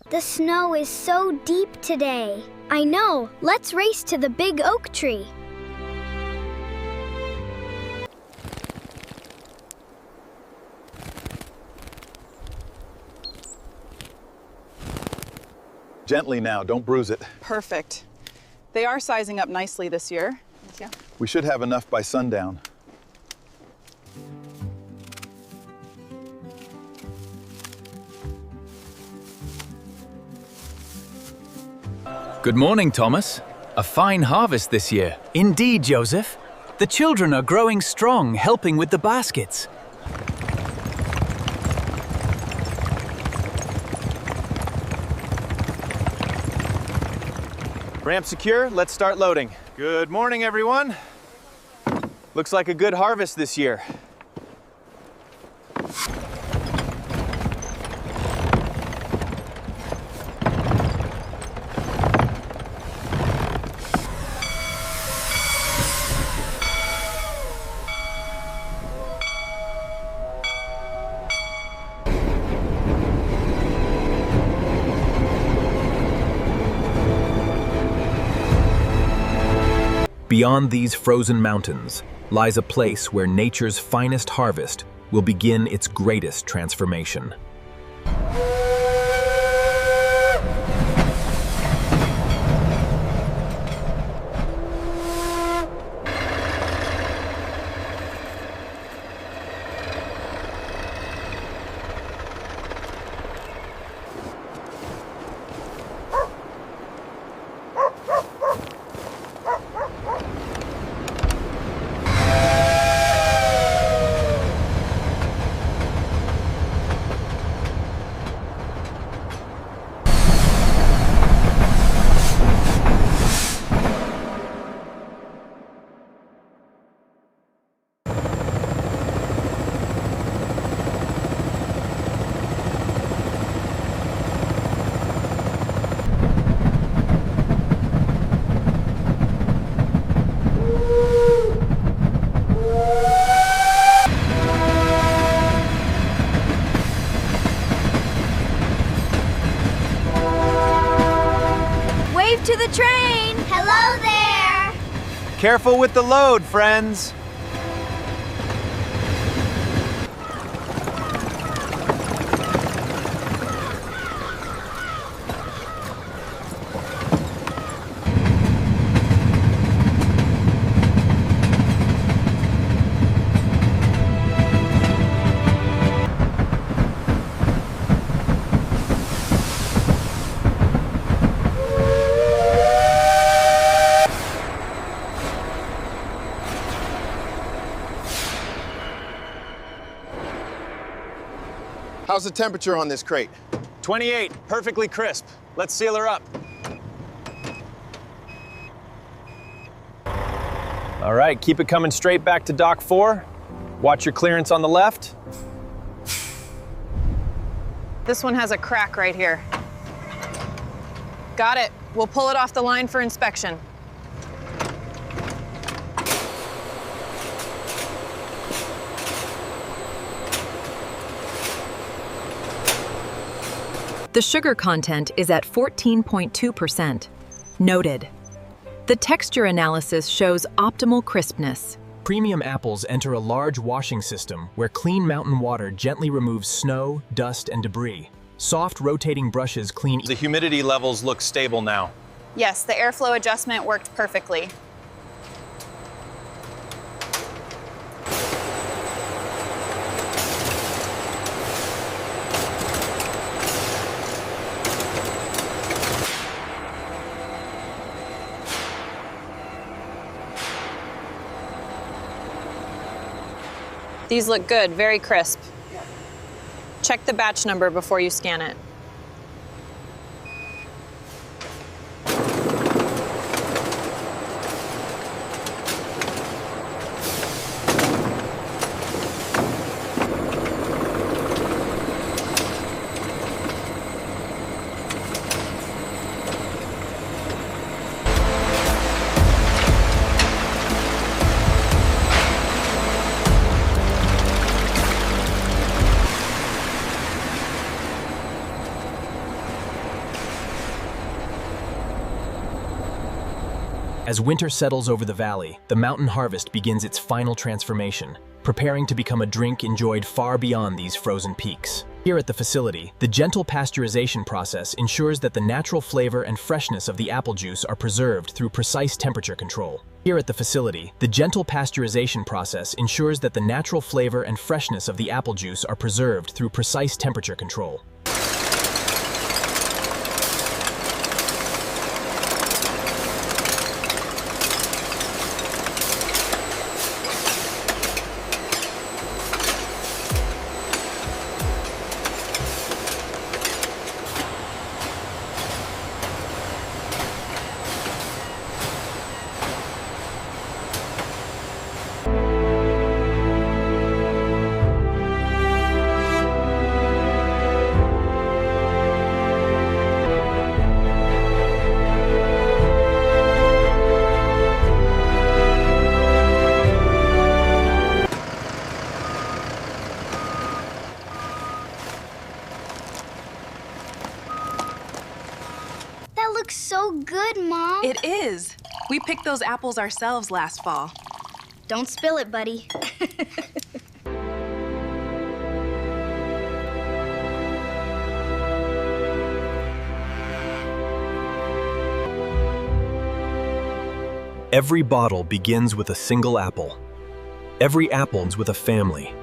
The snow is so deep today. I know. Let's race to the big oak tree. Gently now, don't bruise it. Perfect. They are sizing up nicely this year. Yeah. We should have enough by sundown. Good morning, Thomas. A fine harvest this year. Indeed, Joseph. The children are growing strong, helping with the baskets. Ramp secure, let's start loading. Good morning, everyone. Looks like a good harvest this year. Beyond these frozen mountains lies a place where nature's finest harvest will begin its greatest transformation. To the train! Hello there! Careful with the load, friends. How's the temperature on this crate? 28, perfectly crisp. Let's seal her up. All right, keep it coming straight back to dock 4. Watch your clearance on the left. This one has a crack right here. Got it. We'll pull it off the line for inspection. The sugar content is at 14.2%. Noted. The texture analysis shows optimal crispness. Premium apples enter a large washing system where clean mountain water gently removes snow, dust, and debris. Soft rotating brushes clean. The humidity levels look stable now. Yes, the airflow adjustment worked perfectly. These look good, very crisp. Check the batch number before you scan it. As winter settles over the valley, the mountain harvest begins its final transformation, preparing to become a drink enjoyed far beyond these frozen peaks. Here at the facility, the gentle pasteurization process ensures that the natural flavor and freshness of the apple juice are preserved through precise temperature control. Here at the facility, the gentle pasteurization process ensures that the natural flavor and freshness of the apple juice are preserved through precise temperature control. That looks so good, Mom. It is. We picked those apples ourselves last fall. Don't spill it, buddy. Every bottle begins with a single apple. Every apple ends with a family.